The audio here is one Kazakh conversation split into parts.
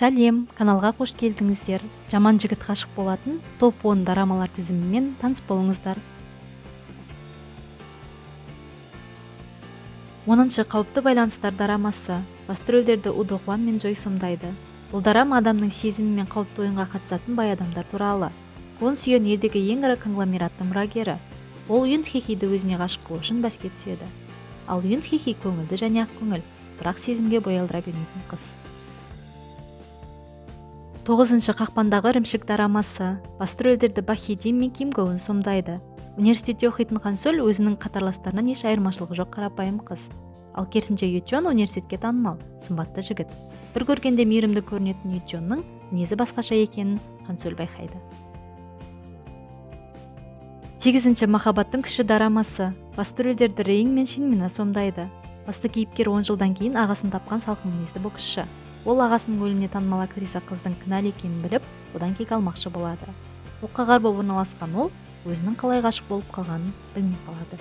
Сәлем, каналға қош келдіңіздер. Жаман жігіт ғашық болатын топ 10 дорамалар тізімімен таныс болыңыздар. 10-шы қауіпті байланыстар дорамасы. Басты рөлдерді Удо Хван мен Джой сомдайды. Бұл дорама адамның сезімі мен қауіпті ойынға қатысатын бай адамдар туралы. Kwon Soo-yeon елдегі ең ірі конгломераттың мұрагері. Ол Yoon Hae-hyeді өзіне ғашық қылу үшін бәске түседі. Ал Yoon Hae-hye көңілді және ақ көңіл, бірақ сезімге бой алдыра бермейтін қыз. 9-шы қақпандағы ірімшік дорамасы. Басты рөлдерді Бак Хи Джин мен Ким Го Eun сомдайды. Университетте оқитын Хан Соль өзінің қатарластарынан еш айырмашылығы жоқ қарапайым қыз. Ал керісінше Ю Чон университетке танымал, сымбатты жігіт. Бір көргенде мейірімді көрінетін Ю Чонның мінезі басқаша екенін Хан Соль байқайды. 8-ші махаббаттың күші дорамасы. Басты рөлдерді Рейн мен Шин Мина сомдайды. Басты кейіпкер 10 жылдан кейін ағасын тапқан салқын мінезді боксшы. Ол ағасының өліміне танымал актриса қыздың кінәлі екенін біліп, одан кек алмақшы болады. Оққа қарбы орналасқан ол өзінің қалай ғашық болып қалғанын білмей қалады.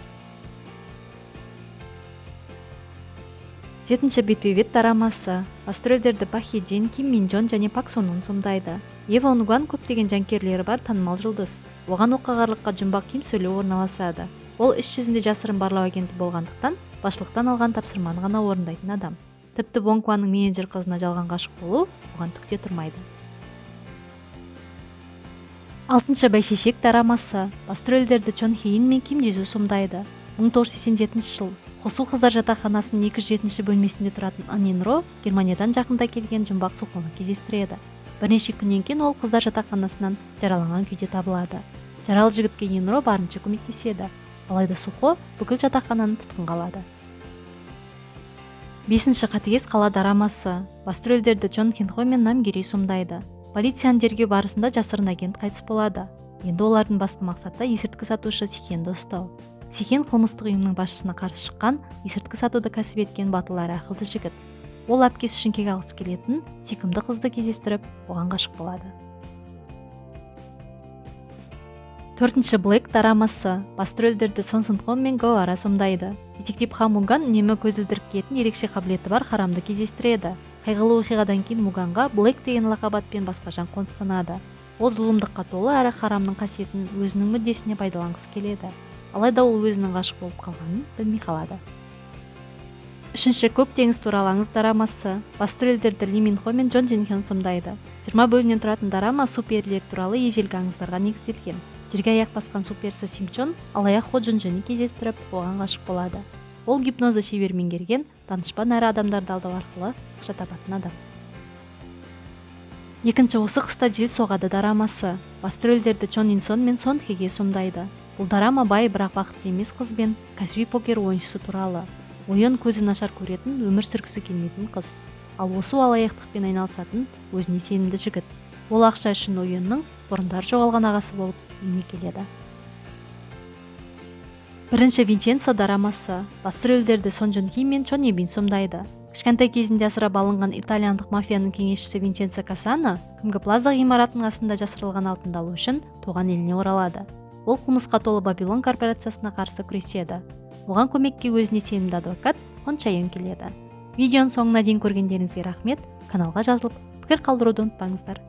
7-ші бетпе-бет дорамасы. Басты рөлдерді Бак Хи Джин, Ким Мин Джон және Пак Сон Ун сомдайды. Ева Онгван көптеген жанкүйерлері бар танымал жұлдыз. Оған оққағарлыққа жұмбақ Ким Сөлі орналасады. Ол іс жүзінде жасырын барлау агенті болғандықтан, басшылықтан алған тапсырманы ғана орындайтын адам. Тіпті Вонг Кванның менеджер қызына жалған ғашық болу оған түкте тұрмайды. 6-шы бәйшешек дорамасы. Басты рөлдерді Чон Хе Ин мен Ким Джи Су сомдайды. 1987 жыл. Қосу қыздар жатақханасының 207-ші бөлмесінде тұратын Ан Ин Ро Германиядан жақында келген жұмбақ Сухоны кездестіреді. Бірнеше күннен кейін ол қыздар жатақханасынан жараланған күйде табылады. Жаралы жігітке Ин Ро барынша көмектеседі. Алайда Сухо бүкіл жатақхананы тұтқынға алады. 5-ші қатыгез қала дорамасы. Басты рөлдерді Чон Кин Хо мен Нам Гири сомдайды. Полицияны тергеу барысында жасырын агент қайтыс болады. Енді олардың басты мақсаты есірткі сатушы Сихенді ұстау. Сихен қылмыстық ұйымның басшысына қарсы шыққан, есірткі сатуды кәсіп еткен батыл әрі ақылды жігіт. Ол әпкесі үшін кек алғысы келетін сүйкімді қызды кездестіріп, оған ғашық болады. 4-ші Блэк дорамасы. Басты рөлдерді Сон Сун Хо мен Го Ара сомдайды. Детектив Ха Муган үнемі көзілдірік киетін ерекше қабілеті бар харамды кездестіреді. Қайғылы оқиғадан кейін Муганға Блэк деген лақабатпен басқа жан қоныстанады. Ол зұлымдыққа толы әрі харамның қасиетін өзінің мүддесіне пайдаланғысы келеді. Алайда ол өзінің ғашық болып қалғанын білмей қалады. 3-ші Көк теңіз туралы аңыз дорамасы. Басты рөлдерді Ли Мин Хо мен Джон Джин Хён сомдайды. 20 бөлімнен тұратын дорама суперлер туралы ежелгі аңыздарға негізделген. Жерге аяқ басқан суперсі Сим Чон алаяқ Хо Джун Джонны кездестіріп, оған ғашық болады. Ол гипнозы шебер меңгерген, данышпан әрі адамдарды алдау арқылы ақша табатын адам. 2-ші Осы қыста жел соғады дорамасы. Басты рөлдерді Чон Ин Сон мен Сон Хеге сомдайды. Бұл дорама бай, бірақ бақытты емес қыз бен кәсіби покер ойыншысы туралы. Ойын көзі нашар көретін, өмір сүргісі келмейтін қыз. Ал осы алаяқтықпен айналысатын өзіне сенімді жігіт. Ол ақша үшін ойынның бұрындар жоғалған ағасы болып үйіне келеді. 1-ші Винченцо дорамасы. Басты рөлдерді Сон Жун Хи мен Чон Е Бин сомдайды. Кішкентай кезінде асырап алынған итальяндық мафияның кеңесшісі Винченцо Касано Кімгі Плаза ғимаратының астында жасырылған алтынды алу үшін туған еліне оралады. Ол қылмысқа толы Бабилон корпорациясына қарсы күреседі. Оған көмекке өзіне сенімді адвокат Хон Чайон келеді. Видеоның соңына дейін көргендеріңізге рахмет. Каналға жазылып, пікір қалдыруды ұмытпаңыздар.